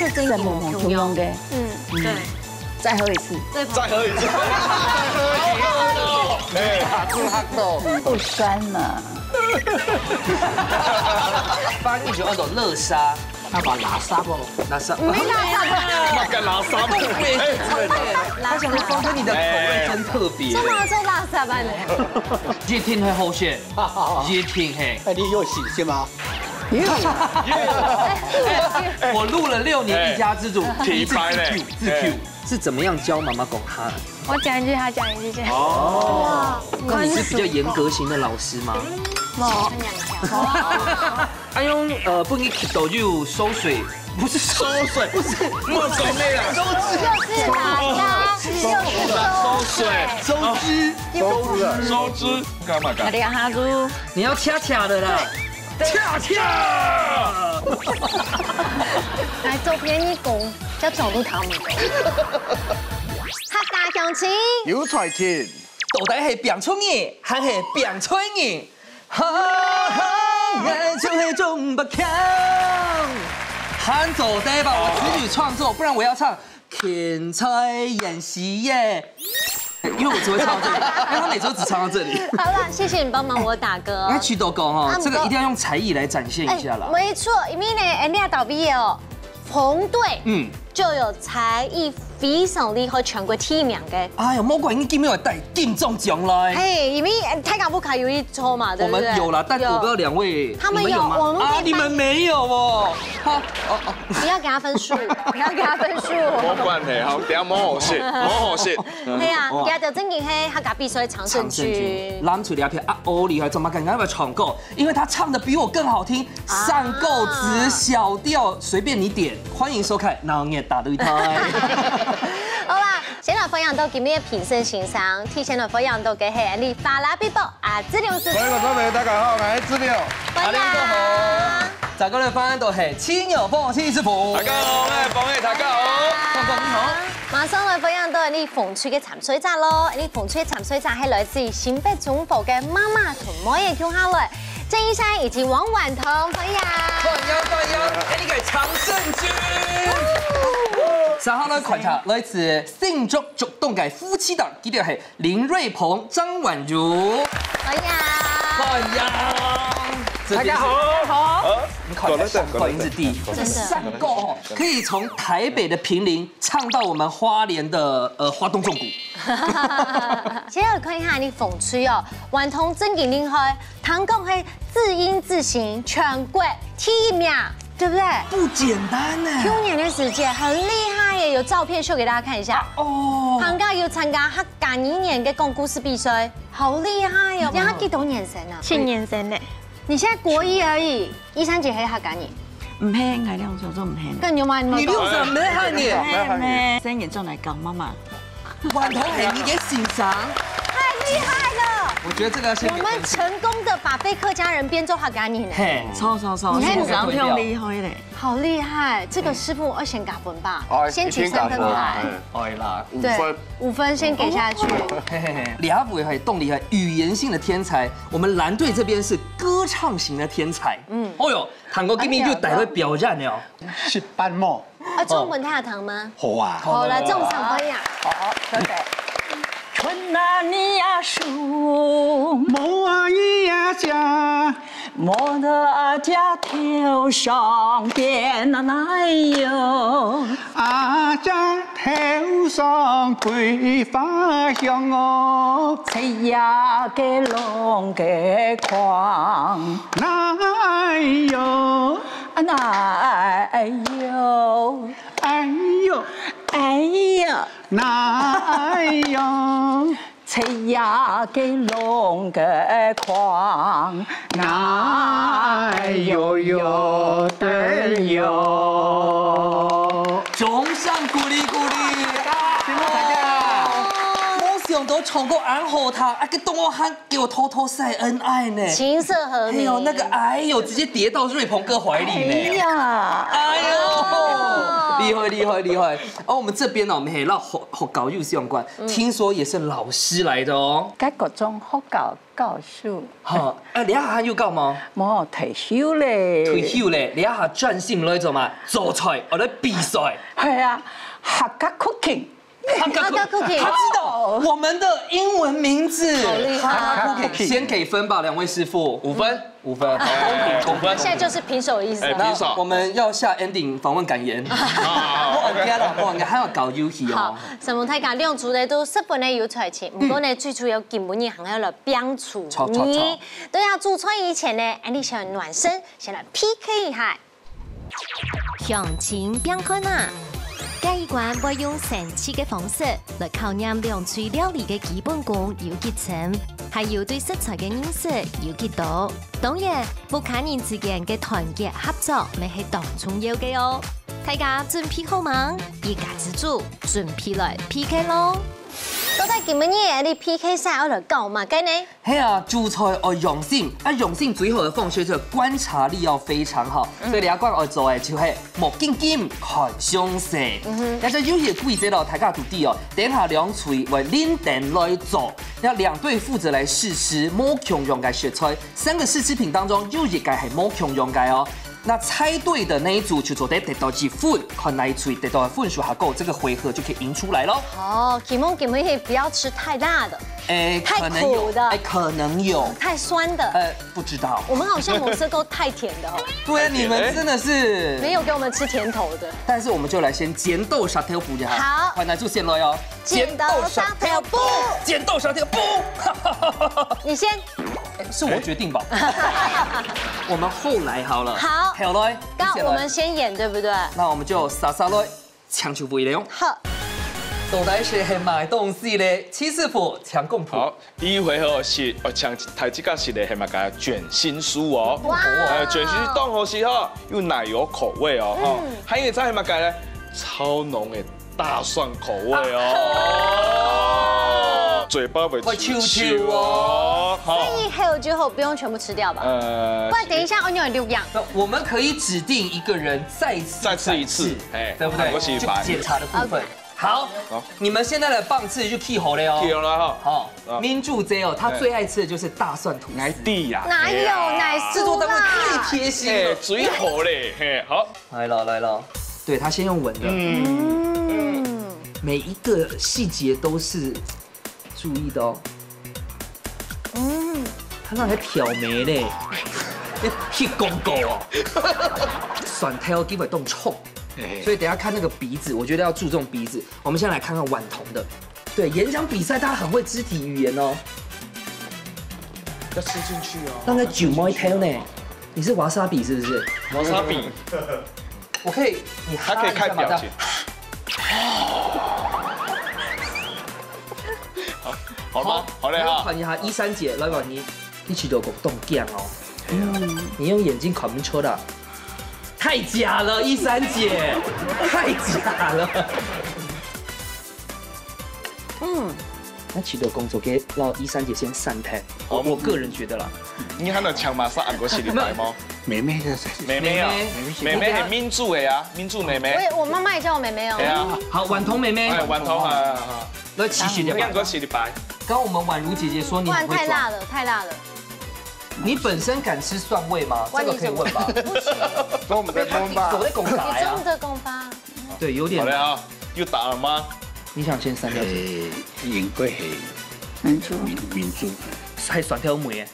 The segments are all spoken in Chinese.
是真的中庸的。对。再喝一次。再喝一次。不酸嘛。翻译就那种乐沙。 他把拉沙不？拉沙，没拉沙，那干拉沙不？他想说跟你的口味真特别。这么做拉沙班的。热天係好食，熱天係。哎，你有喜是吗？我录了6年一家之主，提牌嘞，自 Q 是怎么样教妈妈讲他？我讲一句，他讲一句。哦。那你是比较严格型的老师吗？ 阿用不给抖就收水，不是收水，不是莫收妹啊，就是拉沙，收水，收支，干嘛干？你看哈猪，你要恰恰的啦，恰恰。来做便宜工，叫走路他们。客家乡亲，有才天，到底係變出嘢，還係變出嘢？愛就是種不強。喊走呆吧，我词曲创作，不然我要唱天才演习耶。因为我只会唱到这里，因为他每周只唱到这里。好了，谢谢你帮忙我打歌。那曲都讲哈，这个一定要用才艺来展现一下啦。没错，因为呢，人家倒闭哦，红队就有才艺非常厉害，全国提名的。哎呀，莫怪你今天有带金钟奖来。嘿，因为泰港不卡有一抽嘛，对不对？我们有啦，但我不知道2位他们有吗？啊，你们没有哦。好，不要给他分数，不要给他分数。冇关系，好，等下冇好事，冇好事。系啊，而家就正经嘿，客家比赛常胜军。拉出两片啊，哦厉害，怎么敢要不要闯够？因为他唱的比我更好听，上够子小调随便你点。欢迎收看《闹热大对台》。好啦，先來分享到今日嘅評審欣賞，提前來分享到嘅係你法拉比寶啊，資料師。各位觀眾朋友，大家好，我係資料。大家好。大家嘅分享到係親友幫我黐師傅。大家好，我係寶氣，大家好。光光你好。馬上來分享到你鳳吹嘅潛水站咯，你鳳吹潛水站係來自新北總部嘅媽媽同我嘅跳下來。鄭醫生以及王婉彤分享。歡迎，呢個係常勝軍。3號呢觀察來自慶祝續動嘅夫妻檔，記得係林瑞鵬、張婉如。歡迎。大家好。你考一下考音之地，真的3個哦，可以從台北的坪林唱到我們花蓮的花東縱谷。先來看一下你鳳吹哦，婉彤真勁厲害，唐共係自音自行全國提名，對不對？不簡單呢。去年的時間很厲害耶，有照片秀給大家看一下。哦。唐家有參加客家1年嘅講故事比賽，好厲害哦！然後他幾多年生啊7年生的。你現在國1而已，1、3姐係客家人。唔輕，係兩種都唔輕。更牛嗎？你六歲沒漢嘢。咩？聲音仲嚟講媽媽。婉彤係你嘅欣賞。太厲害了！我覺得這個要先。我們成功的把非客家人編做客家人。嘿，錯，你欣賞挺厲害咧。好厲害！這個師傅要先加分吧？先舉3分牌。係啦，5分先給下去。2位係動力係語言性的天才，我們藍隊這邊是歌唱型的天才。哦喲，韓國今年就大會表演了。是班莫。啊，中文太堂嗎？好啊。好了，眾賞分呀。好，多謝。春啊你呀樹，毛啊咿呀家，我的家頭上變啊奶油，阿家頭上桂花香哦，吹呀嘅龍嘅狂，奶油，奶油，哎呦，哎呀，奶油。吹呀嘅龍嘅狂，奶油油的油。掌聲鼓勵鼓勵。辛苦大家。冇想到唱過安好他，啊個動我喊給我偷偷曬恩愛呢。情色和哎呦，那個哎呦，直接跌到瑞鵬哥懷裡呢。哎呀，哎呦，厉害！哦，我们这边呢，我们还让学教育相关，听说也是老师来的哦。各各種學教書，好，你一下要教嗎？冇退休咧。退休咧，你一下專心來做嘛？做菜或者比賽。係啊，客家 cooking。他知道我们的英文名字，好厉害！先给分吧，两位师傅5分，5分，公平。现在就是平手的意思。平手。我们要下 ending 访问感言。我唔驚啦，我還有搞遊戲哦。好，神武睇下兩組咧都10分咧有菜錢，不過呢最主要基本嘢行喺度編廚藝。對啊，煮菜以前呢，Andy 先暖身，先來 PK 一下。向前邊看啊！這一關會用神奇嘅方式來考驗兩廚料理嘅基本功有幾層，還有對食材嘅認識有幾多。當然，不看人之間嘅團結合作，咪係當重要嘅哦。大家準備好嗎？一家之主準備來 PK 咯！到底今日你 PK 賽我嚟搞嘛嘅呢？係啊，煮菜要用心，用心最後嘅方式就觀察力要非常好。所以你一關要做嘅就係目睛睛看詳細。有隻遊戲規則咯，大家注意哦。等下兩廚會輪定來做，要兩隊負責來試吃冇共用嘅食材。3個試吃品當中有一個係冇共用嘅哦。那猜對的那一組就做得到幾分，看哪一組得到的分數還夠，這個回合就可以贏出來咯。哦，希望不要吃太辣的，太苦的，可能有，太酸的，不知道。我們好像冇吃過太甜的哦。對啊，你們真的是沒有給我們吃甜頭的。但是我們就來先剪豆沙條布就好。好，換來出現了喲。剪豆沙條布，剪豆沙條布。你先。是我決定吧。我們後來好了。好。好來。剛我們先演對不對？那我們就撒來搶球不一樣。好。到底是係買東西咧？七師傅搶共譜。好，第一回合是搶台這個是咧係咪個捲心酥哦？哇！捲心酥當好時候有奶油口味哦，還有一個係咪個咧超濃的大蒜口味哦，嘴巴會啾啾哦。所以還有之後不用全部吃掉吧？不然等一下我有6樣。我們可以指定一個人再吃一次，對不對？就檢查的部分。好，你們現在的棒次就 key 好了哦。key 好了哈。好，民主姐哦，他最愛吃的就是大蒜吐司。奶弟呀？哪有奶酥啦？製作單位太貼心了，最好嘞。嘿，好，來了。對，他先用聞的。每一個細節都是注意的哦。他那還挑眉嘞，你廣告哦。蒜頭基本都衝。所以等下看那個鼻子，我覺得要注重鼻子。我們先來看看婉彤的，對，演講比賽，大家很會肢體語言哦。要吃進去哦。那個酒貓一條呢？你是瓦薩比是不是？瓦薩比，我可以，你還可以看表情。好嗎？好嘞哈。看一下13姐，來吧你起到個動鏡哦。你用眼睛看不出的。太假了，13姐，太假了。那取得工作給讓13姐先散開。我個人覺得啦。你睇到搶馬上按過去的白貓？妹妹的，妹妹啊，妹妹係民主的呀，民主妹妹。我媽媽也叫我妹妹哦。對啊。好，婉彤妹妹。婉彤啊。來起血的。按過去的白。剛我們宛如姐姐說你很會太辣了，太辣了。你本身敢吃蒜味嗎？這個可以問吧。不行。跟我們的公吧。走在公法呀。中的公吧。對，有點。好嘞啊，又打了嗎？你想先刪掉誰？應該係民主。還蒜條梅。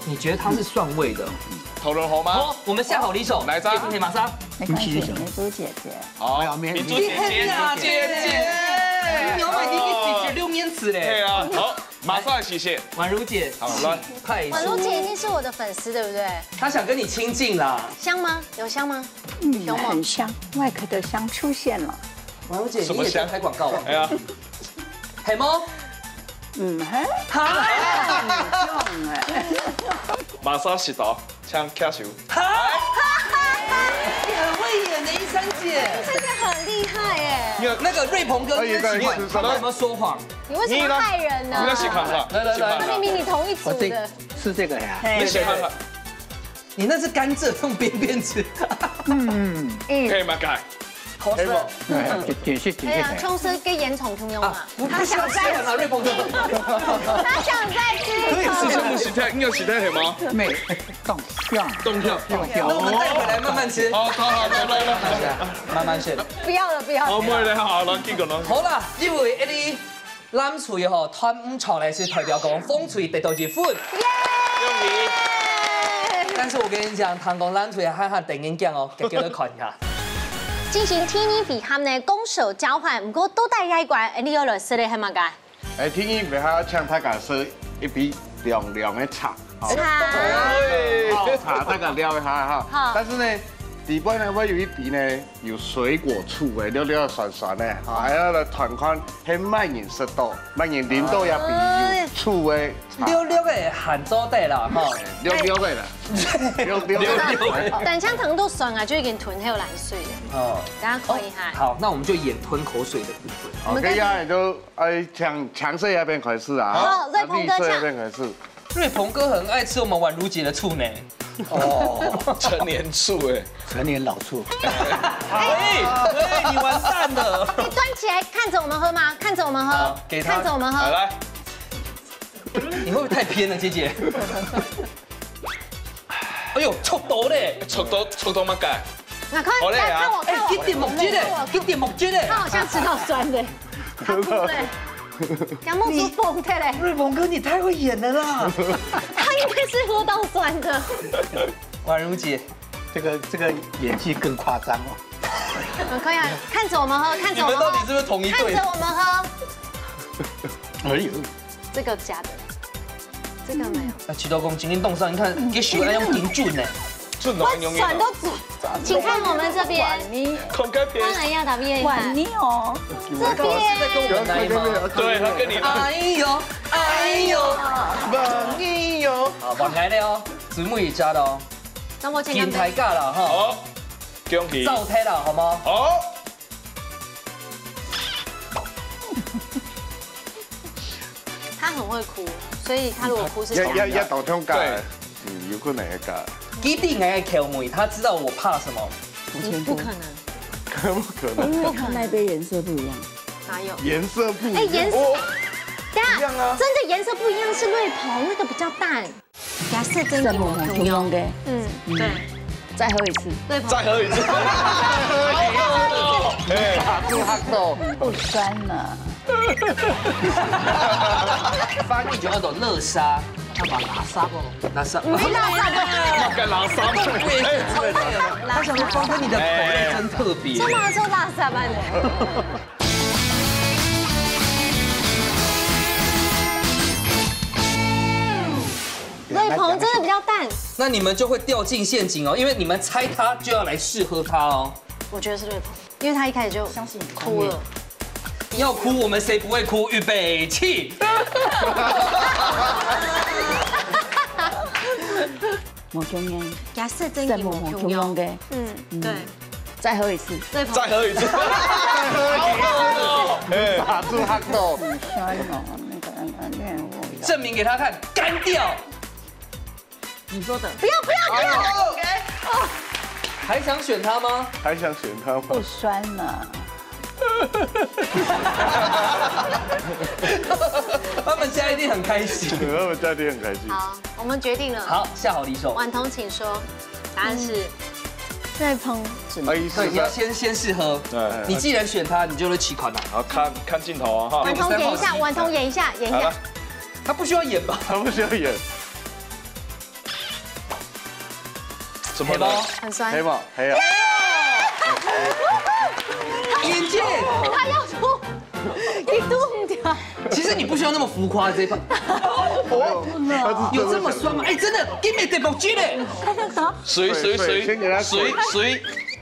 你覺得它是蒜味的？頭輪好嗎？好，我們下好離手。來，張黑馬莎。沒關係，民主姐姐。好，民主姐姐。你有買第一姐姐6面子嘞。對啊，好。馬上謝謝婉如姐，好來，婉如姐一定是我的粉絲，對不對？她想跟你親近啦。香嗎？有香嗎？很香，外殼的香出現了。婉如姐，你也想開廣告啊？係啊。係嗎？馬上識到，搶卡球。你很會演的13姐，真的很厲害耶！那個瑞鵬哥，你有沒有說謊？你為什麼害人呢？你要喜歡他，來，明明你同一組的，是這個呀？你喜歡他？你那是甘蔗，用邊邊吃。可以嗎？改。口水。點識。琼斯跟烟囱通用嘛？他想再啊，瑞鹏哥。他想再吃。可以是什么时态？应该时态吗？未動向动跳。那我们带回来慢慢吃。好，來，慢慢吃。不要了，不要了。好，妹咧，好，咱繼續咯。好啦，因為一啲攬廚嗬，攤唔錯咧，是代表講風水得到一份。但是我跟你講，唐公攬廚喊下電影鏡哦，給你看一下。進行天衣比他們嘅攻守交換，唔過都帶解關，你有來識咧係嘛㗎？誒，天衣比較像大家說一比亮嘅茶，茶大家撩一下哈。但是呢，底部呢會有一比呢有水果醋嘅，溜溜酸酸嘅，還有個團款係蔓延色度，蔓延零度也比有醋嘅。溜溜嘅鹹咗地啦，哈。溜嘅啦，溜嘅。但像糖都酸啊，就已經吞喺有冷水嘅。哦，大家可以哈。好，那我們就演吞口水的部分。 OK，呀，就強勢那邊開始啊。好，瑞鵬哥那邊開始。瑞鵬哥很愛吃我們宛如姐的醋呢。哦，成年醋哎，成年老醋。哎，你完蛋了。你端起來看着我們喝嗎？看着我們喝，給他看着我們喝。來，你會不會太偏了，姐姐？哎呦，臭到咧！速度乜解？那快來看我，看我。給點木雞咧，給點木雞咧。他好像吃到酸的，他吐嘞，杨梦竹蹦的嘞。瑞鵬哥，你太會演了啦！他應該是喝到酸的。宛如姐，這個演技更誇張哦。可以啊，看着我們喝，看着我們喝。你們到底是不是同一隊？看着我們喝。哎呦，這個假的，這個沒有。啊，渠道工今天凍上，你看，給喜歡用頂準呢。準我酸都煮，請看我們這邊。空格片。當然要打邊管你哦。這邊。在跟我們來嗎？對，他跟你。哎呦，哎呦，朋友。好，往來了哦，子木一家的哦。等我請天台架了哈。好，恭喜。灶台了，好嗎？好。他很會哭，所以他如果哭是一道通架，有可能會架。一定愛敲門，他知道我怕什麼。不可能，不可能。我看那杯顏色不一樣。哪有？顏色不一樣。哎，顏色。等下，一樣啊真的顏色不一樣，是瑞鵬那個比較淡。顏色真的不同樣的。對。再喝一次。瑞鵬。再喝一次。卡住黑豆。不酸了。翻譯咗嗰度樂沙，他把拉沙不？拉沙。沒拉沙的。幹拉沙嗎？他想說方哥你的口味真特別。這麼做拉沙班的。瑞鵬真的比較淡。那你們就會掉進陷阱哦，因為你們猜他就要來試喝他哦。我覺得是瑞鵬，因為他一開始就哭了。要哭，我們誰不會哭？預備起！冇中央，顏色真的在冇中央的。對。再喝一次。瑞鵬。再喝一次。卡住黑豆。不酸哦，那個我。證明給他看，乾掉。你說的。不要。還想選他嗎？還想選他嗎？不酸了。他們家一定很開心。他們家一定很開心。好，我們決定了。好，下好離手。婉彤，請說，答案是瑞鵬。對，你要先試喝。對，你既然選他，你就會起款了。好，看鏡頭啊哈。婉彤演一下，婉彤演一下，演一下。他不需要演吧？他不需要演。怎麼了？很酸。黑嗎？黑啊。眼鏡。他要出一度掉。其實你不需要那麼浮誇這一塊。有這麼酸嗎？哎，真的，給你點木雞嘞。水。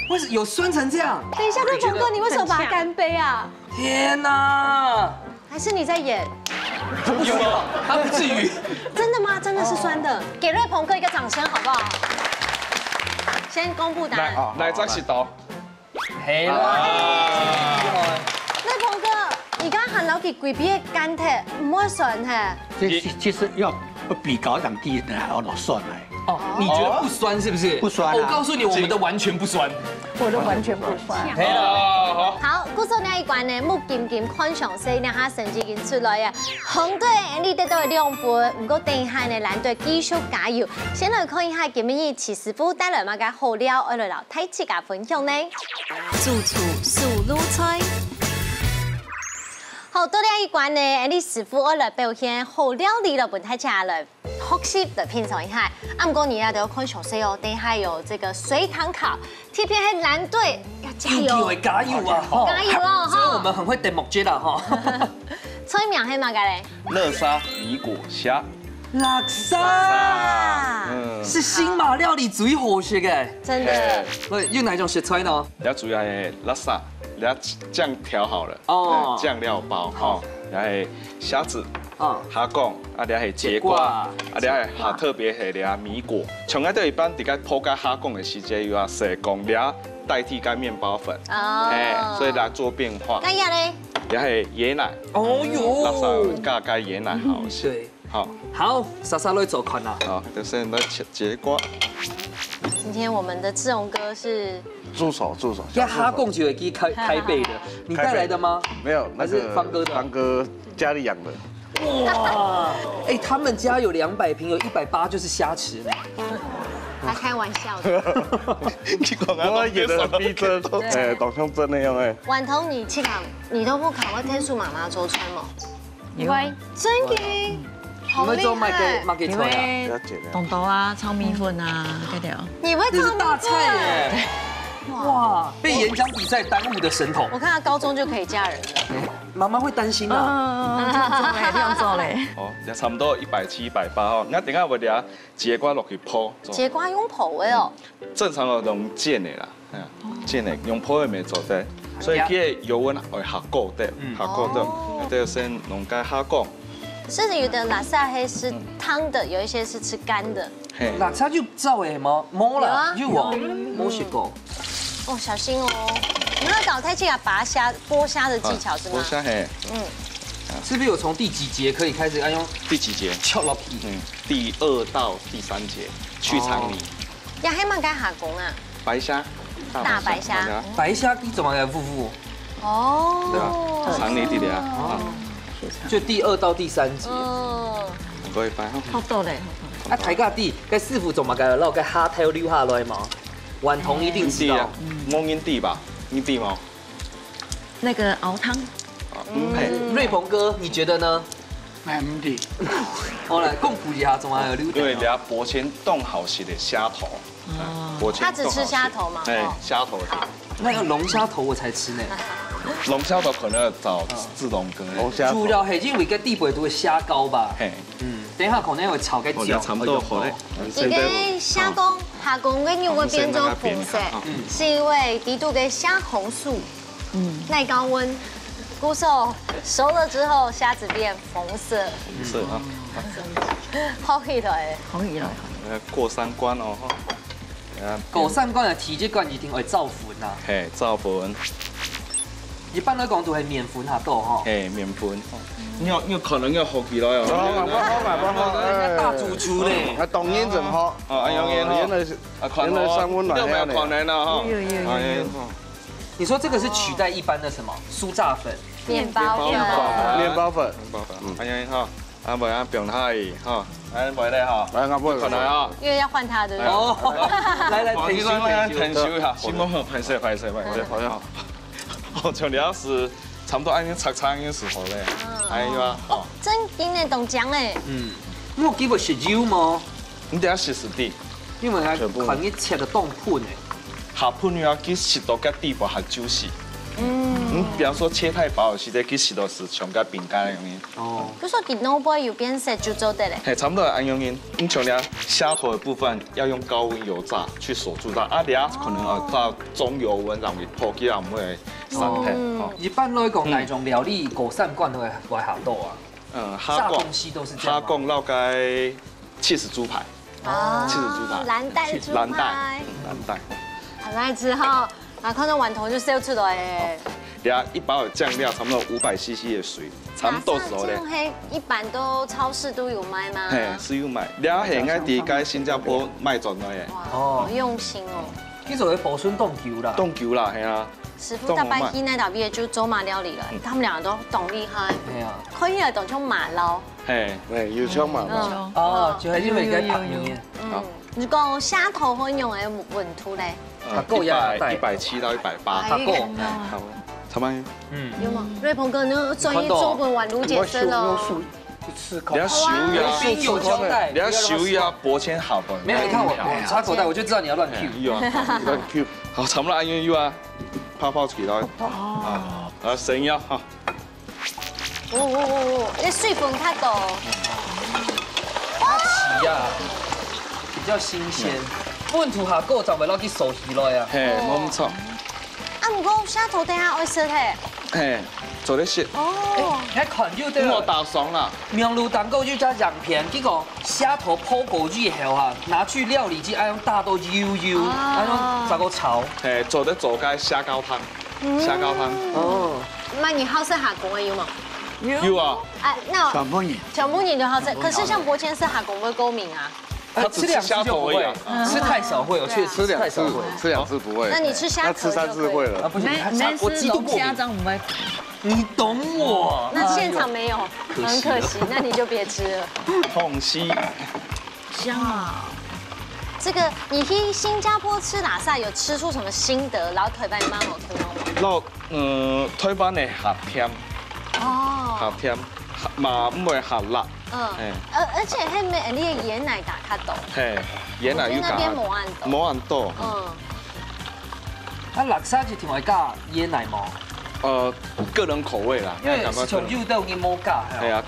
為什麼有酸成這樣？等一下，瑞鵬哥，你為什麼把它乾杯啊？天哪！還是你在演？有嗎？他不至於。真的嗎？真的是酸的。給瑞鵬哥一個掌聲，好不好？先公布答案。來，張起刀。係啦。瑞鵬哥，而家行樓結櫃比嘅乾鐵唔可以酸嘅。其實要比高檔低的還要酸來。哦，你覺得不酸是不是？不酸。我告訴你，我們的完全不酸。我都完全不放。嘿啦，好，好，故事呢一关呢，木金金看详细呢，哈成绩已经出来啊。红队你得到2分，不过等一下呢，蓝队继续加油。先来看一下今日齐师傅带来嘛个好料，我来老太自家分享呢。主厨素卤菜。好，到了一关呢，你师傅我来表现好料理了，本太家来学习来品尝一下。按过你要都要看详细哦，等一下有这个水塘烤，特别是蓝队要加油，加油啊！加油哦！所以我们很会点木鸡了哈。菜名係乜嘅咧？乐沙米果虾，拉沙，是新马料理最好食嘅。真的。有哪一种食材呢？然后主要系拉沙，然后酱调好了，哦酱料包哈，然后系虾子。啊，虾贡，啊，了系节瓜，啊，了系下特别系了米果。从来对一般伫个铺盖虾贡的时间有啊，蛇贡了代替干面包粉，所以来做变化。咁呀咧？了系椰奶，哦拉哟，沙加加椰奶好吃。对，好，好，莎莎来做看啦。好，就是来切节瓜。今天我们的志荣哥是助手。要哈贡就会去开背的，你带来的吗？没有，那还是是方哥的方哥家里养的。哇，哎，他们家有200平，有180就是虾池呢。他开玩笑的。你讲啊，我演的很逼真，哎，好像真那样哎。顽童，你去考，你都不考，我天数妈妈做菜吗？有真的，好厉你会做卖害！给菜啊？会了解了。冻豆啊、炒米粉啊，对的。你会这是炒大菜耶！哇，被演讲比赛耽误的神童，我看他高中就可以嫁人了。妈妈会担心啊。这样做嘞。哦，也差不多170、180哦。那等下我俩节瓜落去泡。节瓜用剖的哦。正常的用煎的啦，煎的用泡的没做的，所以佢的油温会下高的，下高的。这个先弄个下贡。甚至有的拉萨黑是汤的，有一些是吃干的。嘿，辣椒就照诶吗？摸啦，有有哦，摸是够。哦，小心哦！你要搞太极啊，拔虾、剥虾的技巧是吗？剥虾嘿，是不是有从第几节可以开始要用第几节？敲落皮？第2到第3节去肠泥。呀，黑马该下工啊！白虾，大白虾。白虾你怎么来付？哦。对啊，肠泥地里啊，就第2到第3节。唔該擺好。好多嘞。啊，台架底，该師傅做嘛該撈個蝦頭溜下來嘛？顽童一定知道。摸烟蒂吧，烟蒂吗？那个熬汤。瑞鹏哥，你覺得呢？唔知。我來共譜一下，怎麼有溜？因為人家薄前凍好些的蝦頭，他只吃蝦頭嘛？哎，蝦頭。那個龍蝦頭我才吃呢。龍蝦頭可能要找志龍哥。主要係因為個地北都會蝦膏吧？嘿，等一下可能會炒個椒。差不多好嘞。一個蝦公下公嘅肉會變做紅色，是因為底度嘅蝦紅素，耐高溫，菇手熟了之後，蝦子變紅色。紅色啊。好氣來。好熱來。過3關哦。過3關嘅提這關一定會造粉啊。嘿，造粉。一般來講都係麵粉下多嗬。嘿，麵粉。你可能要學起來哦。大主廚咧。啊，凍煙就唔好。哦，安陽煙原來上溫暖有可能啦哈。你說這個是取代一般的什麼酥炸粉？麵包粉。麵包粉。安陽煙哈，啊唔啊不用太哈，安唔咧哈。來，我不可能啊。因為要換它對不對？哦，來停修一下，先幫我拍攝，好像好。哦，像你要是差不多按擦擦已經是好嘞，哎呀，哦，真經嘅凍漿咧。我基本食油嗎？你等下試試啲，因為係可以切得凍盤嘅。下盤你要去食到個地步係juicy。你比方說切太薄，其實去食到是像個餅乾咁樣。哦。不說見到波要變色就做得嘞。係差不多按樣樣，你像你蝦頭的部分要用高溫油炸去鎖住它，啊，你可能要到中油溫讓佢破起來唔會散開。一般來講，哪種料理過3關都會下多啊？炸東西都是這樣。蝦貢撈該起司豬排。啊。起司豬排。藍帶豬排。藍帶。來之後，啊，看到頑童就燒出來。一包的醬料，差不多500cc 的水，差不多熟嘞。黑一般都超市都有賣嗎？嘿，是有賣。了係應該第一個新加坡賣轉來嘅。哇，好用心哦。你做的保春冻球啦，冻球啦，系啊。师傅大班去那道边就走马料理了，他们两个都懂厉害。系啊，可以啊，懂像马捞。嘿，有枪嘛？哦，就係因為佢拍面你講蝦頭可以用嘅穩土咧？它夠170到180，它夠。差唔多。有嗎？瑞鵬哥，你專業做本玩盧姐生哦。你要手呀，邊有膠帶？你要手呀，薄纖好的。沒有，你看我插口袋，我就知道你要亂 Q。有啊，亂 Q。好，差唔多按用啊，泡起來。啊，聲音哈。你水分較多。它皮啊，比較新鮮。本土下夠就咪攞啲熟魚來啊。嘿，冇錯。啊，唔過蝦頭等下愛食嘿。嘿，做啲食。哦。你看有對我打爽啦。明爐蛋糕就加羊片，結果蝦頭泡過之後啊，拿去料理機按用大豆油，按用炸個炒。嘿，做得做該蝦膏湯，蝦膏湯。哦。那你好食下公嘅有嗎？有啊。哎，那全部你全部你都好吃，可是像博谦是下公會過敏啊。吃2次就不會，吃太少會，我確實吃太少會，吃2次不會。那你吃蝦吃3次會了。不行，我吃龍蝦章唔會。你懂我。那現場沒有，很可惜，那你就別吃了。痛惜。香啊！這個你去新加坡吃拉薩有吃出什麼心得？然後推翻你媽好推嗎？推翻的鹹甜，哦，鹹甜，嘛唔會鹹辣。而且迄咩你的椰奶打較多。嘿，椰奶又加。冇按多。啊，辣沙就挺愛加椰奶嗎？個人口味啦。因為從幼到你冇加。係啊，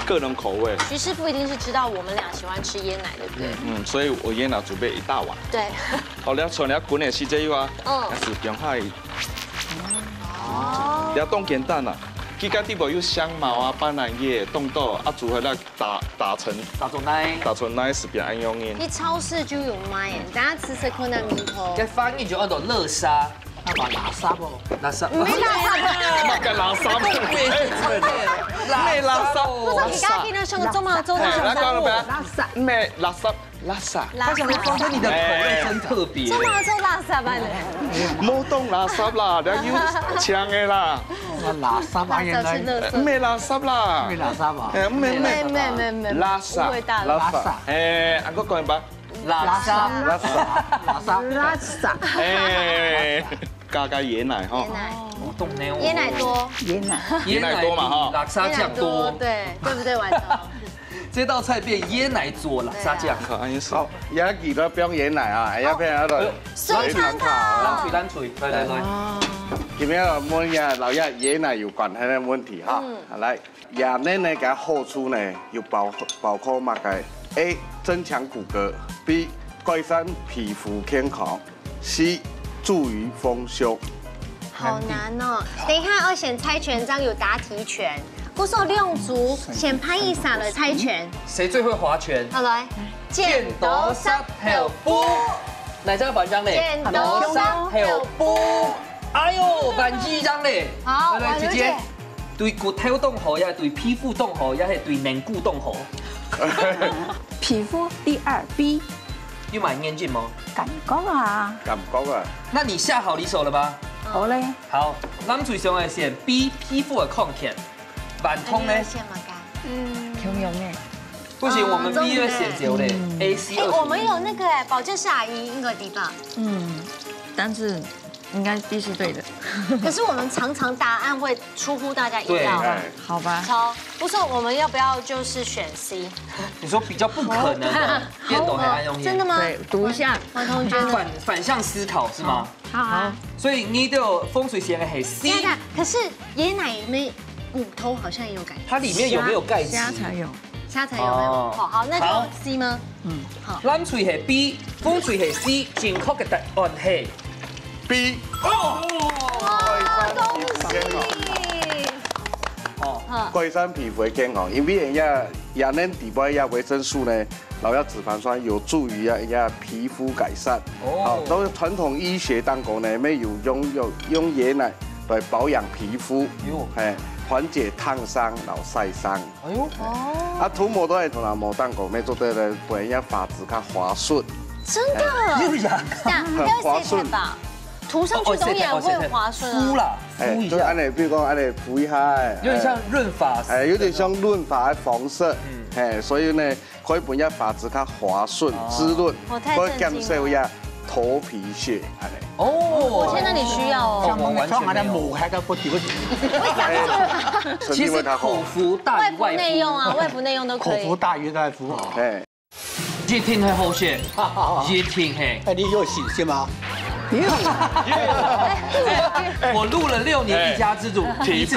個人口味。徐師傅一定是知道我們倆喜歡吃椰奶，對不對？所以我椰奶準備1大碗。對。好，你從你滾的時間以外，是變開。你要凍簡單啦。佢家啲部有香茅啊、斑蘭葉、凍豆啊，煮回來打成奶是比較安用嘅。你超市就有賣，大家吃吃看那名頭。嘅翻譯就按到樂沙，他把拉沙不？拉沙。沒拉沙。乜嘅拉沙？咩拉沙？不是你剛剛聽到像個中馬洲的拉沙？咩拉沙？拉沙。他想說方哥你的口味真特別。中馬洲拉沙班的。冇當拉沙啦，你要搶嘅啦。拉沙嘛，原來咩拉沙啦？咩拉沙嘛？咩拉沙？拉沙。阿哥講一把。拉沙。加椰奶哈。我懂呢。椰奶多。椰奶多嘛哈。拉沙醬多。對不對，晚上？這道菜變椰奶做拉沙醬。好，也記得不用椰奶啊，也變嗰度水參考。冷脆，來。今日問下老爺椰奶有關係的問題哈。來，椰奶呢個好處呢有包括乜嘅 ？A. 增強骨骼 ，B. 改善皮膚健康 ，C. 助於豐胸。好難哦！等一下，我選猜拳，這樣有答題權。我說兩組先拍一下的猜拳。誰最會划拳？好來，剪刀石頭布。哪張板張嘞？剪刀石頭布。哎呦，萬二張嘞！好，來姐姐，對骨頭動好，也係對皮膚動好，也係對臉骨動好。皮膚第2 B。要買眼鏡嗎？感覺啊。感覺啊。那你下好離手了嗎？好嘞。好，咱最上嘅先 B 皮膚嘅抗填，萬通呢？有用誒。不行，我們 B 要選擇嘞 A C 我們有那個保健師阿姨那個地方。但是應該 B 是對的。可是我們常常答案會出乎大家意料。好吧。超，不是我們要不要就是選 C？你說比較不可能的變動還用真的嗎？對，讀一下。王同學反向思考是嗎？好啊。所以你的風水先係 C。可是椰奶裡面骨頭好像也有感覺。它裡面有沒有鈣質？蝦才有。蝦才有沒有？好，那就 C 嗎？好。咱水係 B， 風水係 C， 正確嘅答案係 B。改善皮膚的健康，因為人家椰奶底部嘅維生素呢，然後脂肪酸有助於皮膚改善。好，都是傳統醫學當中呢，沒有用椰奶來保養皮膚，緩解燙傷、然後曬傷。哎呦，塗抹都係同人冇當過，咩做得咧，俾人家髮質較滑順。真的？又痒，很滑顺吧？涂上去东西也会滑顺啊。敷啦，敷一下，比如讲安尼敷一下，有点像润发，有点像润发的防色，所以呢，可以帮一发质较滑顺、滋润，可以减少一下头皮屑，安尼。哦，我现在你需要哦。像我们创下的母还个不丢。其实口服大于外服内用啊，外服内用都可以。口服大于外服。哎，一听係好些，一聽係。哎，你有信心吗？我錄了6年一家之主，第一次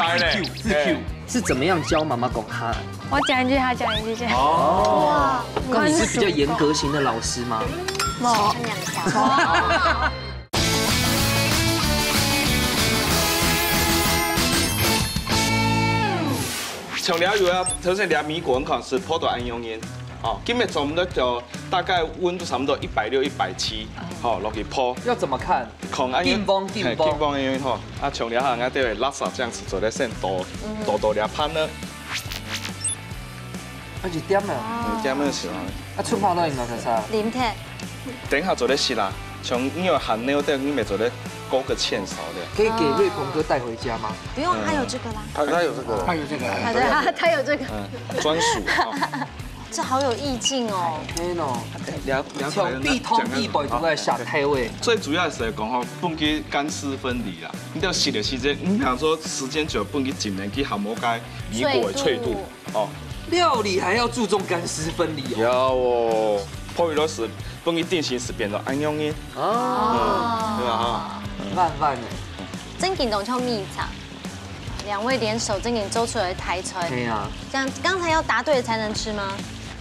自 Q，是怎麼樣教媽媽講哈？我講一句，他講一句。哦，那你是比較嚴格型的老師嗎？冇。像聊油啊，头先聊米果可是颇多安用烟。哦，今日做唔得就大概温度差不多160、170，好落去泡。要怎麼看？看安硬邦安用吼，啊，像聊下俺这位拉萨这样子做的先多聊pan呢。而且點啊？點樣時候？啊，沖泡都應該係啥？零鐵。等下做的是啦，像因為韓妞的你咪做的勾個芡勺的。可以給瑞鵬哥帶回家嗎？不用，他有這個啦。他有這個，他有這個，對，他有這個。專屬。這好有意境哦。天哦，從地通地北都在下體位。最主要是講吼，本機乾濕分離啦。你要洗的時間，你想說時間久，本機盡量去含摩該米果的脆度哦。料理還要注重乾濕分離哦。要哦，破魚肉時本機定型時變咗安用煙。哦，對啊，慢慢的。曾景董唱秘藏，2位聯手曾景做出來的台菜。對啊。這樣剛才要答對才能吃嗎？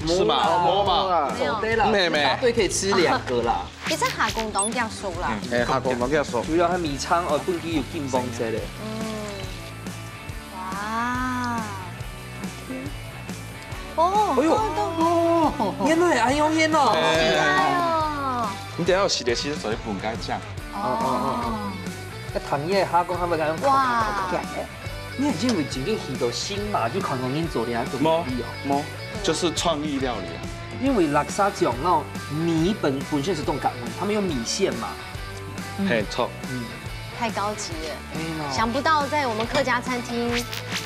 是嘛，摸嘛，對啦，答對可以吃2個啦。其實下公檔叫熟啦。下公檔叫熟。主要係米倉哦，本機有勁幫這咧。哇！哦，哎呦，煙都係安用煙哦。厲害哦！你等下有洗的時候做啲本該醬。哦。一糖嘢蝦公，係咪咁樣？哇！你係因為自己去到新馬去看公煙做嘅做料理哦？冇，就是創意料理啊。因為拉薩講那種米本身是動感的，他們用米線嘛。嘿，錯。太高級了，想不到在我們客家餐廳，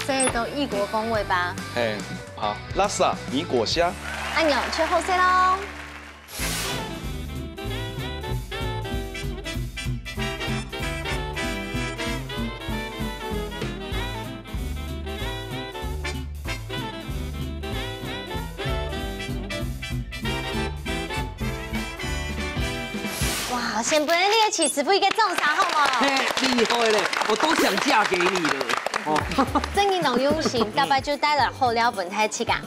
這都異國風味吧？嘿，好，拉薩米果蝦。按鈕去後勢嘍。哇，先不能列起师傅一個種茶好嗎？嘿，厲害嘞，我都想嫁給你了。哦，曾景董用心，大概就帶了後料本台氣感，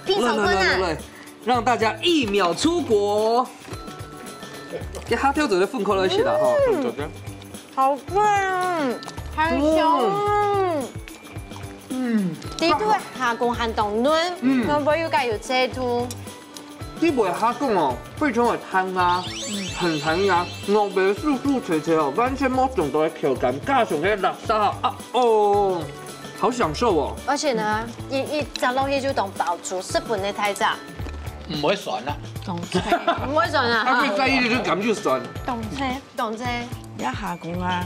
拼手棍啊！讓大家1秒出國。啲蝦條做得寬闊咗些啦，嗬。好貴啊，很香。呢度係下公限凍卵，我不要介有這度。呢部係蝦公哦，非常係彈牙，很彈牙，肉味酥酥脆脆哦，完全冇種到嘅口感，加上嘅辣沙啊哦，好享受哦。而且呢，一隻落去就當爆煮，10分嘅太炸。唔會酸啦，唔會酸啊！他最在意的就是感覺酸。懂這。一下講啊，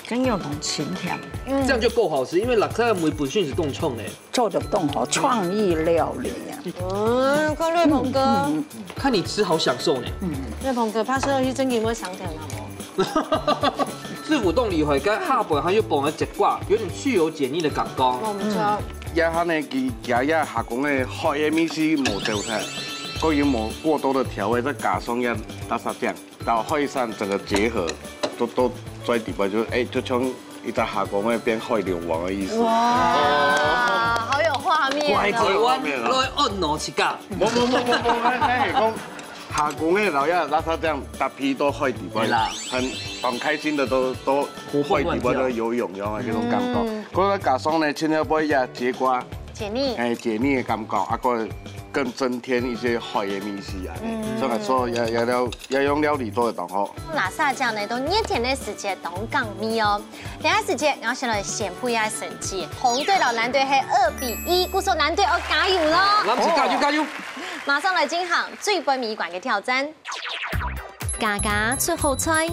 梗要同前甜，這樣就夠好吃，因為辣沙梅本身是凍沖嘅，做得動好創意料理啊。看瑞鵬哥，看你吃好享受呢。瑞鵬哥，拍攝落去真嘅會上條啦冇？自府凍梨會跟下背，它又綁了一掛，有點去油解膩的感覺。我唔錯。一下呢，佢下講嘅海嘅米絲冇掉出來。都有冇過多的調味，再加上一大沙醬，到海產整個結合，都在底部就就像一隻下港嘅變海龍王嘅意思。哇，好有畫面啊！台灣來按羅切㗎。冇，係講下港嘅老一大沙醬搭配到海底部，很開心的都海底部都游泳咁嘅嗰種感覺。嗰個加上呢，青椒杯也節瓜，解膩，解膩嘅感覺，啊個。更增添一些海嘅米絲啊，所以說要用料理做得當好。拉薩醬呢都熱天的時節當港米哦，另一時節我先來宣布一下成績，紅隊同藍隊係2-1，故說藍隊要加油咯！藍隊加油！馬上來進行最杯米館嘅挑戰。家家出好菜，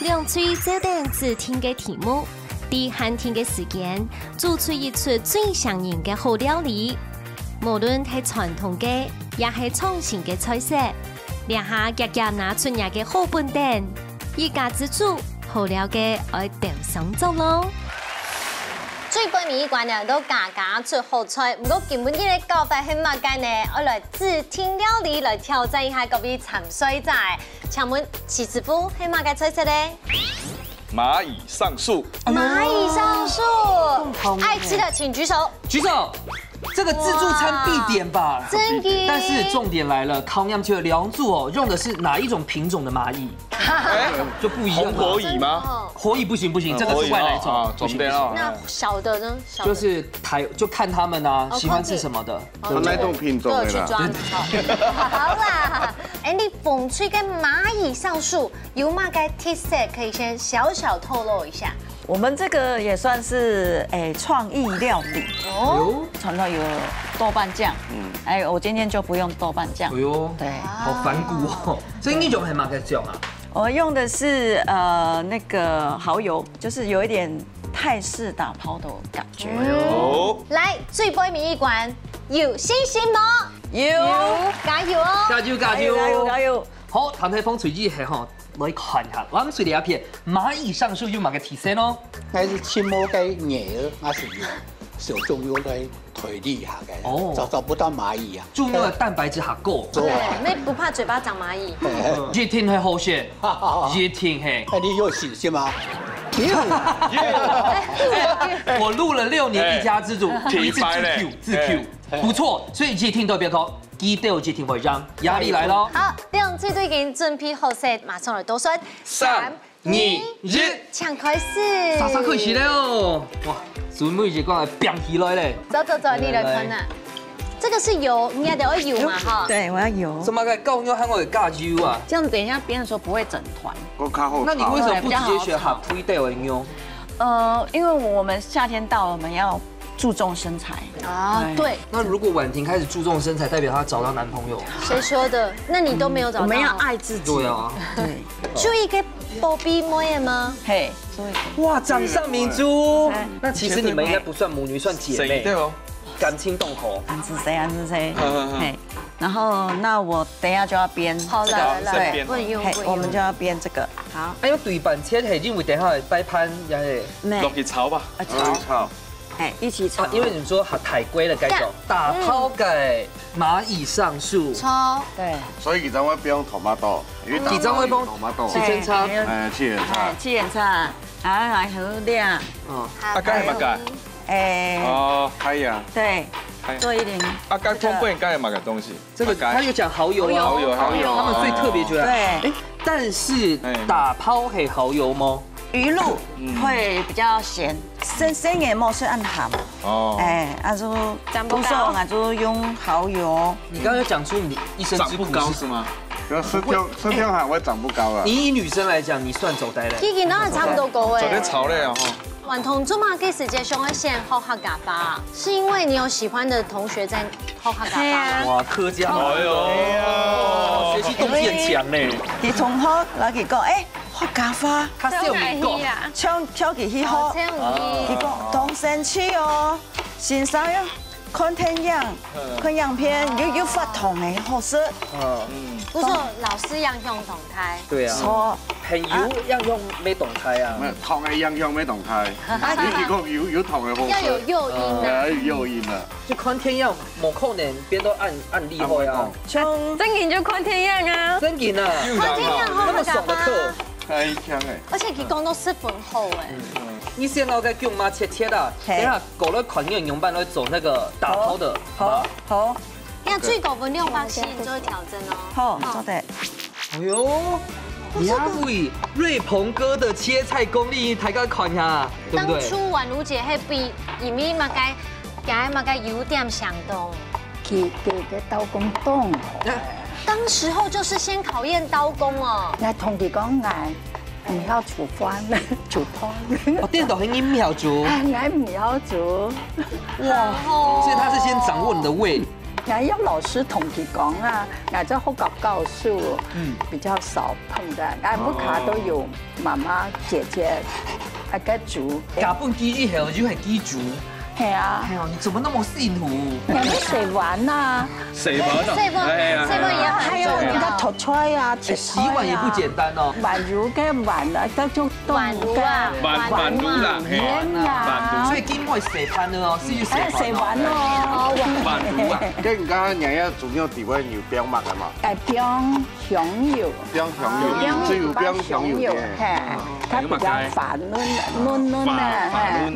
两嘴照定只听嘅题目，伫限定嘅时间，做出一出最上瘾嘅好料理。無論係傳統嘅，也係創新嘅菜式，兩下夾夾拿出嚟嘅好本店，一家之主好料嘅愛掉上做咯。最背面一關呢都家家出好菜，不過根本呢個教法係乜嘅呢？我來自聽料理來挑戰一下各位參賽者。請問徐師傅係乜嘅菜式呢？螞蟻上樹。螞蟻上樹，愛吃的請舉手。舉手。这个自助餐必点吧？真的。但是重点来了，烤羊球的梁柱哦，用的是哪一种品种的蚂蚁？就不一样。红火蚁吗？火蚁不行不行，这个是外来种。总的哦。那小的呢？就是就看他们啊，喜欢吃什么的。哪种品种的啦？好啦，你风吹跟蚂蚁上树有嘛个特色？可以先小小透露一下。我们这个也算是创意料理哦，传统有豆瓣酱，我今天就不用豆瓣酱。哎呦，对，好反骨哦。这一种係乜嘅醬啊？我用的是那个蚝油，就是有一点泰式打拋的感覺。哦，來最背面一關，有信心嗎？有，加油哦！加油加油加油加油！好，譚太峰隨機係吼。來看下，我們水裡一片螞蟻上樹有乜嘅提升咯？那是青毛嘅葉，那是小重要嘅腿力下嘅，哦，找不到螞蟻啊。重要的蛋白質還夠。對，你不怕嘴巴長螞蟻？熱天係好些，熱天係。哎，你有信心嗎？我錄了6年一家之主，一直自 Q， 不錯，所以熱天都別講。記得有接天會讓壓力來咯。好，兩隊都已經準備好勢，馬上來倒數。3、2、1，搶開始。沙開始了哦！哇，準備就講係變起來咧。走，你來看啊！這個是油，你要得油嘛哈？對，我要油。怎麼個高油還會加油啊？這樣等一下煸的時候不會整團。那你為什麼不直接學下推帶的油？因為我們夏天到了，我們要注重身材啊，對。那如果婉婷開始注重身材，代表她找到男朋友？誰說的？那你都沒有找到。我們要愛自己。對啊。對。注意給波比摸嘢嗎？嘿，哇，掌上明珠。那其實你們應該不算母女，算姐妹。對哦。感情動頭。安子誰？嘿。然後，那我等一下就要編。好，來，我們就要編這個。好。哎，對板切係因為等下擺盤也係。落去炒吧。炒。一起炒。因為你說海龜的該種打拋給螞蟻上樹。炒。對。所以其實我不用토마토。其實我幫七千叉。七元叉。七元叉。來好亮。哦。啊，該係乜㗎？哦，海洋。對。做一點。啊，該通不應該係乜嘅東西？這個他有講蠔油啊。蠔油。他們最特別覺得。對。但是打拋係蠔油嗎？魚露會比較鹹，生嘅冇是按鹹。哦。就不送就用蠔油。你剛剛講出你一身之苦是嗎？吃天還會長不高啊。你以女生來講，你算走呆了。已經都係差不多高誒。昨天炒了哈。婉彤做嘛？給時間上一先學客家話，是因為你有喜歡的同學在學客家話。哇，客家話學習動機很強呢。啲同學攞佢講，客家話，他笑你講，唱佢去學，佢講當生氣哦，欣賞呀，看電影，看影片，有發糖嘅好食。不是老師樣樣動態。對啊。錯。朋友樣樣沒動態啊。糖嘅樣樣沒動態。你講有糖嘅好食。要有誘因啊。誘因啊。就看天樣，冇可能邊都按厲害啊。真件就看天樣啊。真件啊。看天樣好客家話。太強誒。而且佢講到10分好誒。你先攞個姜媽切切啊，等下搞了款樣用辦來走那個打拋的。好。你看最高分600先做挑戰哦。好，做得。哎呦，呀喂，瑞鵬哥的切菜功力，大家看下，對不對？當初婉如姐係比伊咪嘛該有點想動。佢嘅刀工動。當時候就是先考驗刀工哦。我同佢講我唔曉煮飯，煮湯。哦，電腦很唔曉煮。我唔曉煮。哇，所以他是先掌握你的胃。俺有老師同佢講啊，俺在學校教書，比較少碰的，俺屋企都有媽媽姐姐一個煮。假半雞以後就係雞煮。係啊。哎呦，你怎麼那麼幸福？人哋洗碗啊，洗碗也還有你的炒菜啊，切洗碗也不簡單哦。碗如嘅碗啊，都做碗如啊，碗如啦，碗啊。所以今會洗盤的哦，是要洗碗咯。碗如啊。跟而家日日主要地位要冰麥啊嘛。誒冰香油，冰香油，只有冰香油嘅。係，它比較滑嫩啊，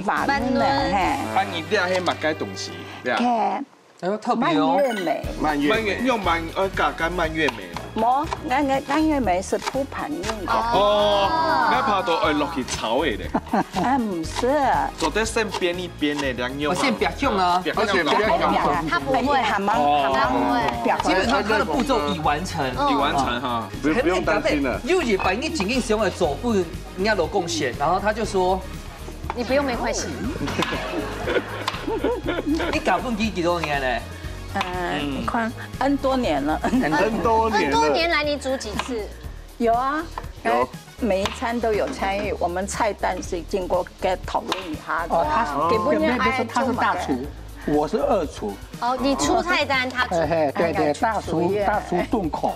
滑嫩啊，你啲係麥雞東西，係。哎呦，特蔓別哦。越莓，蔓越用加蔓越莓。冇，蔓越莓是鋪盤用的。哦，我怕到落去炒嘅咧。啊，唔是。做得先煸一煸嘅兩樣。我先別用啊，而且不要用。它不會，蛤蟆，它不會。基本上它的步驟已完成，已完成哈，不用擔心了。又也把你僅僅使用的走步人家都貢獻，然後他就說，你不用沒關係。你搞半雞幾多年咧？快 N 多年了。很多年來你煮幾次？有啊，有。每一餐都有參與，我們菜單是經過跟討論一下。哦，他基本上他是大廚，我是二廚。哦，你出菜單，他出。對，大廚頓口。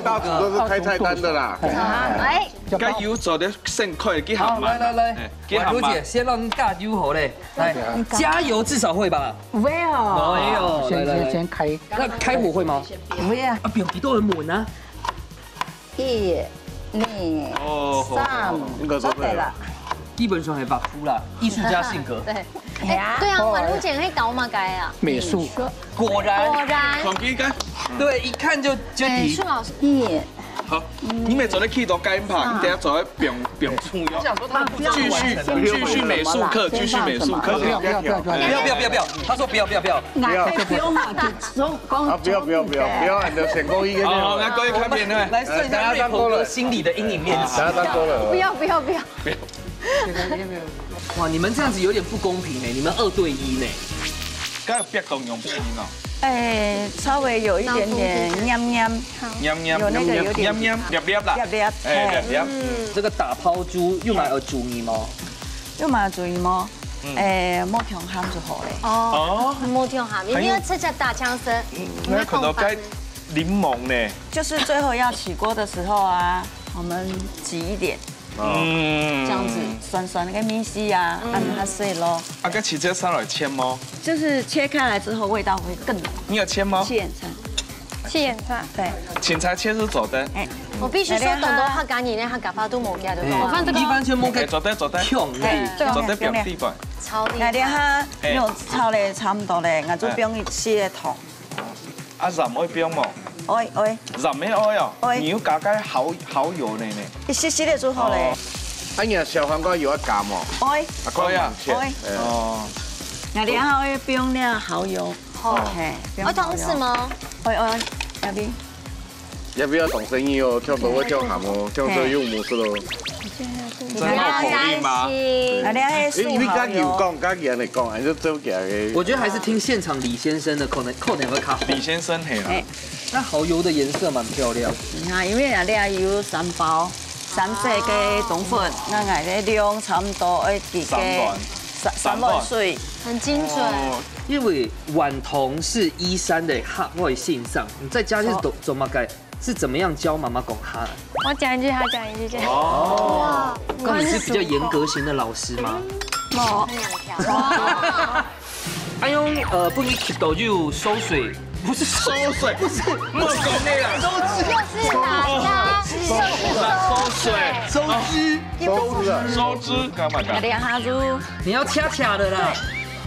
大廚都是開菜單的啦。哎，加油做得先快，幾好嘛？來，婉如姐先讓加油好嘞，來加油至少會吧？會哦。哎呦，先開。那開火會嗎？會啊。啊，表皮都很滿啊。 1、2、3，做對了。基本上係白夫啦，藝術家性格。對，對啊，婉如姐可以搞嘛該啊。美術。果然。好，幾個。對，一看就美提。術老師。1。 好，你每做的 key 都該拍，你等下做表粗喲。繼續美術課，繼續美術課。不要，他說不要。不要嘛，不要，你就成功一個。好，來各位看片對。來試一下瑞婆哥心裡的陰影面積。不要。哇，你們這樣子有點不公平呢，你們2對1呢。剛有別動用配音哦。 哎，稍微有一點點黏黏，有那個有點黏啦，黏，這個打拋豬用來煮魚嗎？用來煮魚嗎？誒，冇調鹹就好咧。哦，冇調鹹，一定要吃隻大槍聲。那可能該檸檬呢？就是最後要起鍋的時候啊，我們擠一點。 這樣子酸酸那個米絲啊，按它碎咯。啊，個起這上來切嗎？就是切開來之後，味道會更濃。你有切嗎？切眼菜，對。芹菜切是做的。我必須說，等到客家人咧，客家話都冇嘅，對唔對？一般全部嘅做得。強做得表地段。超厲害。我哋哈肉炒咧差唔多咧，我就不用洗個湯。啊，鹽會標冇？愛。鹽咩愛啊？你要加啲蠔油呢？一絲絲咧就好咧。 哎呀，小黃瓜有一減哦。愛。可以啊。哦。我哋下會不用咧蠔油。OK。會同時嗎？愛，入邊。要不要懂生意哦？跳多會跳鹹哦，跳多用模式咯。真係口音嗎？因為家有講，家人嚟講，還是做假嘅。我覺得還是聽現場李先生的，可能會卡。李先生係啦。那蠔油的顏色蠻漂亮。你看，因為人哋有3包，3隻嘅冬粉，我嗌嘅量差唔多1個3碗水，很精準。因為婉彤是1-3的客外信上，你在家是怎麼改？是怎麼樣教媽媽講哈？我講一句，他講一句，這樣。哦。那你是比較嚴格型的老師嗎？冇。阿用不你吸到就收水，不是收水，不是沒收那個收汁，就是哪家？收汁，幹嘛幹？我哋下就你要恰恰的啦。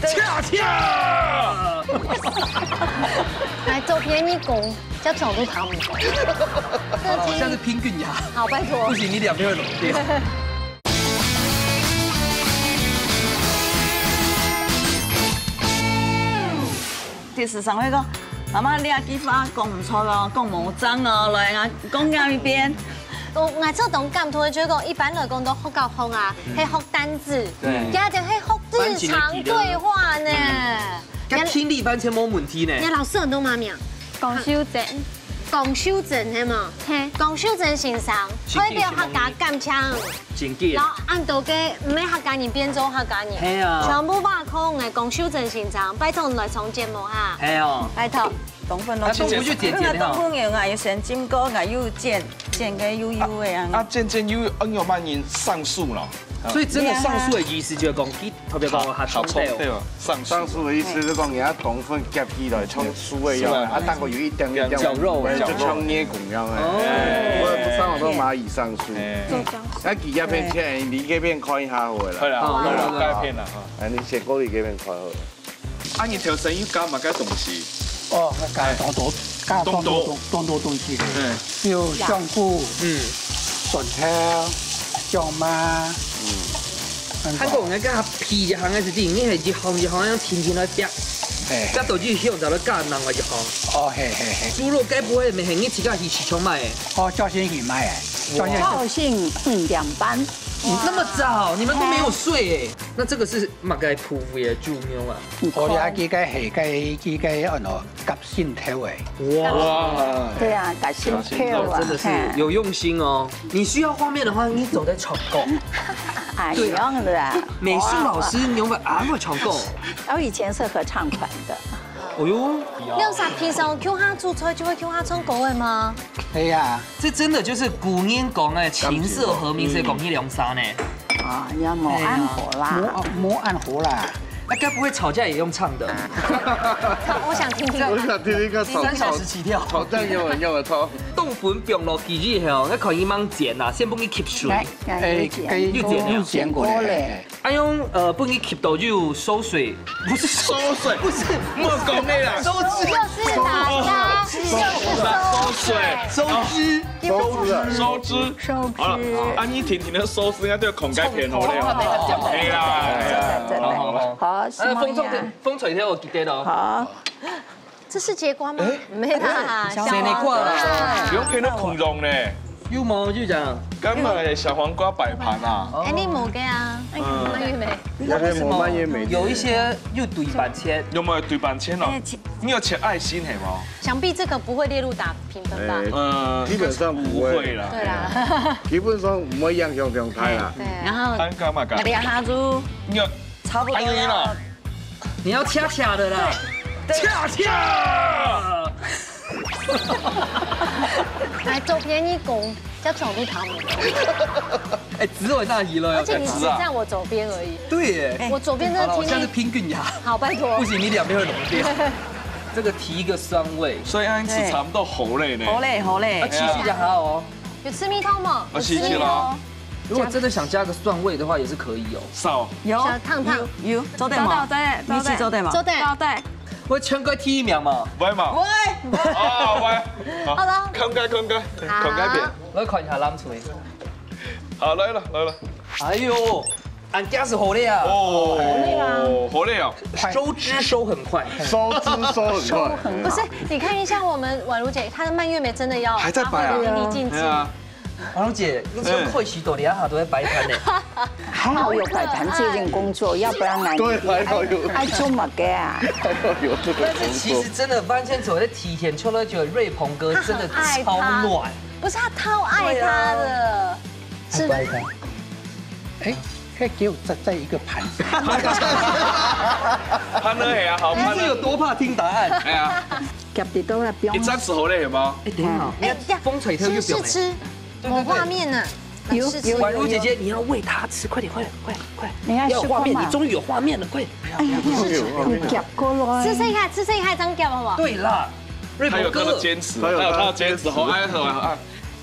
恰！來做便宜工，叫總督他們。好像是拼棍牙。好，拜託。不行，你兩邊會弄掉。電視上會講，媽媽你阿幾花講唔錯咯，講冇爭哦，來啊，講啱一邊。我做動感圖，就講一般來講都學教學啊，係學單字，家就係學日常對話呢。較听力完全冇问题呢。你老师很多妈咪啊？讲修正，讲修正系嘛？嘿，讲修正先生，可以俾客家感枪，真记。然后按到嘅唔系客家人變做客家人，係啊，全部把控嘅講修正先生，拜託來上節目哈。係哦，拜託。冬粉咯，冬粉就剪剪冬粉用啊，要先浸過，啊又剪嘅油油嘅啊。啊，剪油，有慢人上树咯。所以真的上树的意思就係講，佢特別講下沖對哦。上樹的意思是講，而家冬粉夾起來沖樹嘅樣，啊，但係有一點點絞肉，就像捏骨樣嘅。我上好多螞蟻上樹。啊，幾隻片切，你嗰邊看一下好啦。係啦，該片啦嚇。啊，你先過嚟嗰邊看好。啊，你條生意加乜嘅東西？哦，加多東西嘅，有香菇，筍條、椒麻。韓國人家皮一行嘅時啲，你係一行樣天天來夾，夾到就香就來夾人個一行。哦，係。豬肉該不會咪係你自家去市場買嘅？哦，早先去買嘅。早先2班。那麼早，你們都沒有睡哎？那這個是乜嘅鋪嘅豬肉啊？我哋幾個係幾個夾心條嘅。哇！對啊，夾心條啊，真的是有用心哦。你需要畫面的話，你走在床溝。一樣的。美術老師牛仔咁床溝。我以前是合唱團的。哦呦，六十平常叫他煮菜就會叫他唱歌嘅嗎？係啊，這真的就是古人講嘅琴瑟和鳴，所以講一兩三呢。啊，要冇按火啦，冇按火啦。那該不會吵架也用唱的？我想聽聽。我想聽一個3小時起跳。吵架用的炒。凍粉冰落幾日後，那可以幫剪啊，先幫你吸水。又剪過嘞。啊用幫你吸到就收水，不是收水，不是莫講你啦，收汁。就是哪家？收水，收汁。好了，啊你甜甜的收汁，應該都要孔蓋片好咧。係啦。好，風吹條我記得咯。好，這是節瓜嗎？沒啦，小黃瓜啦。不用片到孔融呢。有冇就這樣？根本係小黃瓜擺盤啊。哎，你冇嘅啊？蔓越莓。蔓越莓。有一些又對半切。有冇對半切哦？你有切愛心係嗎？想必這個不會列入打評分吧？基本上不會啦。對啦。基本上唔會影響狀態啦。對。然後。幹嘛幹？你要下豬。你要。差不多了。你要恰恰的啦。恰恰。來左邊一公，叫走路他們。哎，指我大姨了。而且你只站我左邊而已。對耶。我左邊這個聽力。像是拼棍牙。好，拜託。不行，你兩邊會濃掉。這個提一個酸味，所以安吃差不多好嘞呢。好嘞。啊，繼續就好哦。有吃蜜桃嗎？我吃了。如果真的想加個蒜味的話，也是可以哦。少。有。有。做得嘛？你是做得嘛？做得。我全國第1名嘛。喂嘛。喂。啊喂。好了。孔蓋片。我看一下藍錘。好，來了。哎呦，俺家是好嘞啊。哦。好嘞啊。收汁收很快。收汁收很快。不是，你看一下我們婉如姐，她的蔓越莓真的要還在擺啊。淋漓盡致。婉如姐，你這樣會許多年下都在擺盤呢。還好有擺盤這件工作，要不然愛做乜嘅啊？但是其實真的完全走在提前，秋樂覺得瑞鵬哥真的超暖。不是，他超愛他的。是。哎，可以給我再一個盤子。潘呢係啊，好潘。你有多怕聽答案？係啊。夾啲都係表。你暫時好嘞，有嗎？哎，等下，風吹條又表。吃。有畫面呢。有。婉如姐姐，你要餵他吃，快點，快！你要畫面，你終於有畫面了，快！哎呀，你夾過來。吃一下，這樣夾好不好？對啦，瑞鵬哥。他有堅持，他的堅持，好愛。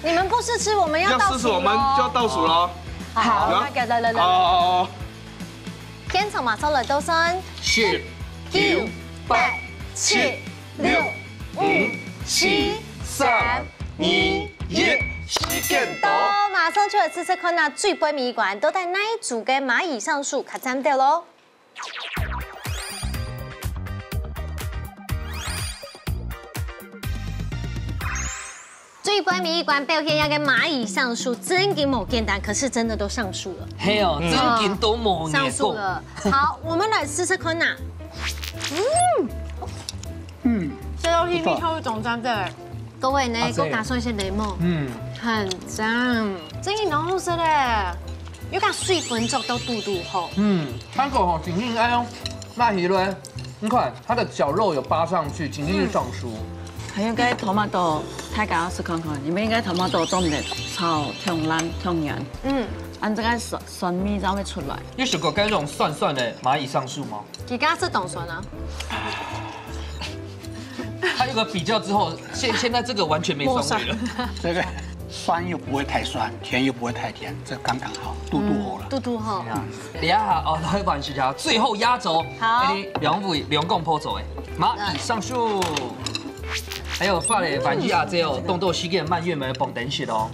你們不試吃，我們要倒數。要試吃，我們就要倒數咯。好，來。哦。天從馬上來倒數。10、9、8、7、6、5、4、3、2、1。時間到，馬上出嚟試試看啊！最杯米館都帶哪一組嘅螞蟻上樹，卡站掉咯。最杯米館表現嘅螞蟻上樹，真嘅冇簡單，可是真的都上樹了。嘿哦，真嘅都冇上樹了。好，我們來試試看啊！屁屁透总赞的，各位呢，我打算一些雷蒙，很赞，真係好好食咧，有加水分做到嘟嘟好。汤口吼紧紧哎呦，那鱼嘞，你看它的绞肉有扒上去，紧紧就上酥。还有个tomato，大家试看看，你们应该tomato做唔得炒香烂香圆。按这个酸味才会出来。你试过跟这种蒜蒜的蚂蚁上树吗？你刚刚是懂酸啊？它有个比较之后，现在这个完全没酸味了。这个酸又不会太酸，甜又不会太甜，这刚刚好，嘟好了。嘟好。等下哦，来玩一下，最后压轴，好，两共坡走哎，蚂蚁上树，还有发的番茄这哦，动作时间慢月没蹦等起哦。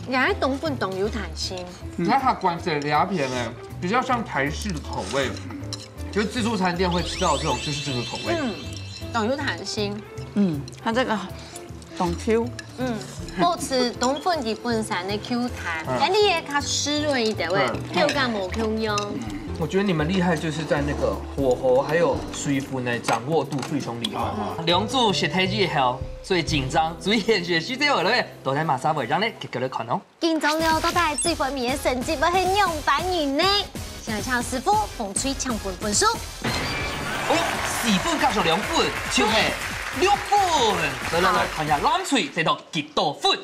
也係懂不懂有弹性？你看它关节牙片呢，比较像台式的口味，就是自助餐店会吃到这种就是这个口味。懂有弹性。它这个懂 Q。保持冬粉的本身的 Q 弹，但你也较湿润一点喂，又加冇 Q 香。我觉得你们厉害就是在那个火候还有水分的掌握度非常厉害。两组是体质好，所以紧张，注意演学习这个嘞，都在马上会让你给你看哦。紧张了，到底最分面的成绩要係两百元呢？现在请师傅风吹抢分数。哦，4分加上2分，就是6分。来，看下蓝翠这道几多分？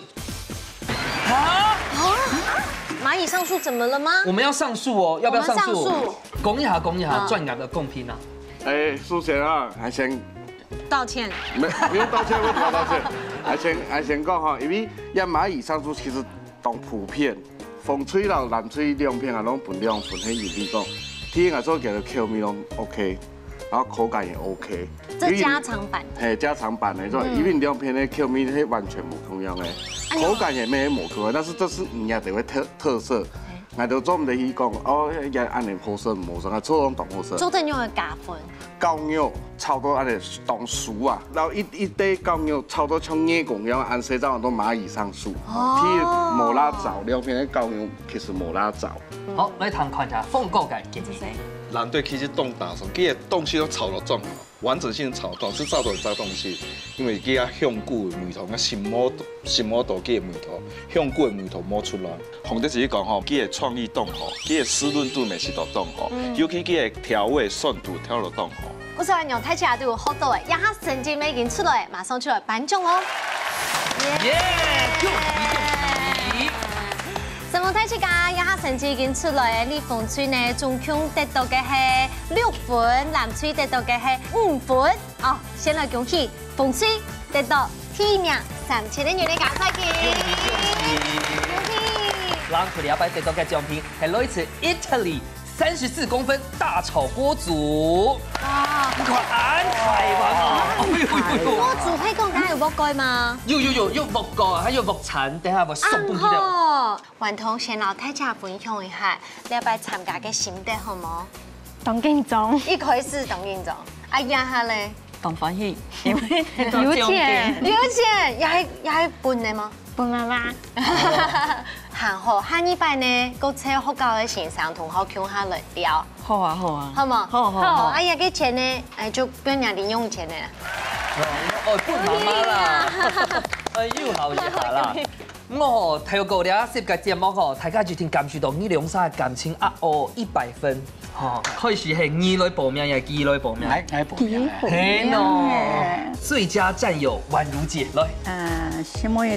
蚂蚁上树怎么了吗？我们要上树哦，要不要上树？攻一下，赚牙的贡品啊！苏贤啊，还先道歉。不用道歉，为什么道歉？还先讲哈，因为蚂蚁上树其实当普遍，风吹到蓝吹两片啊，拢分2分，迄意思讲，天啊做起来 Q 味拢 OK， 然后口感也 OK。这加长版。加长版的，做因为2片的 Q 味迄完全无同样的，口感也没无同样，但是这是你也得会特色。我就做唔得去讲，哦，也按你好色无色，做拢当好色。做阵用的加分。狗肉炒到按你当熟啊，然后一堆狗肉炒到像野公一样，按西藏都蚂蚁上树，ที่冇拉糟，2片的狗肉其实冇拉糟。好，来谈看下凤狗改给谁？蓝队其实动打上，佢嘅东西都炒到重，完整性炒到是照到这东西，因为佢啊香菇的味道，啊新毛豆佢嘅味道，香菇的味道摸出来。洪德自己讲吼，佢嘅创意动好，佢嘅湿润度咪是都动好，尤其佢嘅调味顺度调到动好。我说完用睇起来都有好多诶，一下成绩已经出来，马上出来颁奖喽！耶！恭喜！什么睇起噶？一下成绩已经出来，你凤吹呢总共得到嘅係6分，蓝吹得到嘅係5分。哦，先来恭喜凤吹得到第一名，3000元嘅奖赛金。恭喜！蓝吹200得到嘅奖品係來自 Italy 34公分大炒锅煮。哇！你看安排嘛？锅煮可以講緊有木蓋嗎？有木蓋，還有木鏟，等下我送過去了。頑童先老太家分享一下，你要不要參加嘅心得好冇？董建中，一開始董建中，哎呀下咧，當歡喜，因為有錢，也係半嘅嗎？半媽媽。行好，下禮拜呢，個車學校嘅先生同學傾下來聊。好啊，好冇？好。哎呀，嘅錢呢，就不用人零用錢嘅啦。半媽媽啦，又好一下啦。我睇過了10個節目吼，大家就聽感受到你兩曬感情100分。可惜係2類報名也2類報名。來報名。嘿喏，最佳戰友宛如姐來。心也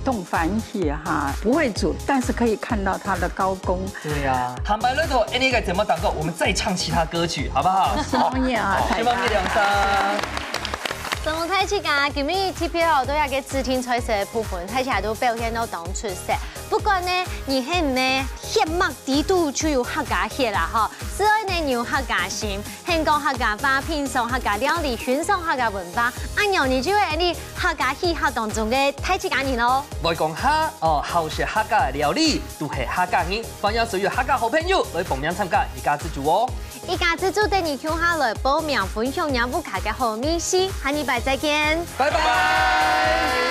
動反喜哈，不會煮，但是可以看到他的高功。對呀，坦白裡頭，那個節目當中，我們再唱其他歌曲，好不好？希望你啊，希望你兩生。什麼睇起㗎？今日 TPL 都有嘅指定彩色部分，睇起來都表現到當出色。不過呢，你係呢血脈地度就有客家血啦嗬，所以呢有客家心，香港客家話，品嘗客家料理，欣賞客家文化，按樣你就會喺客家喜好當中嘅睇起家人咯。我講下哦，好食客家料理都係客家人，歡迎所有客家好朋友來報名參加一家之主哦。一家之主帶你聽下來報名分享兩部客家好美食，下禮拜再見，拜拜。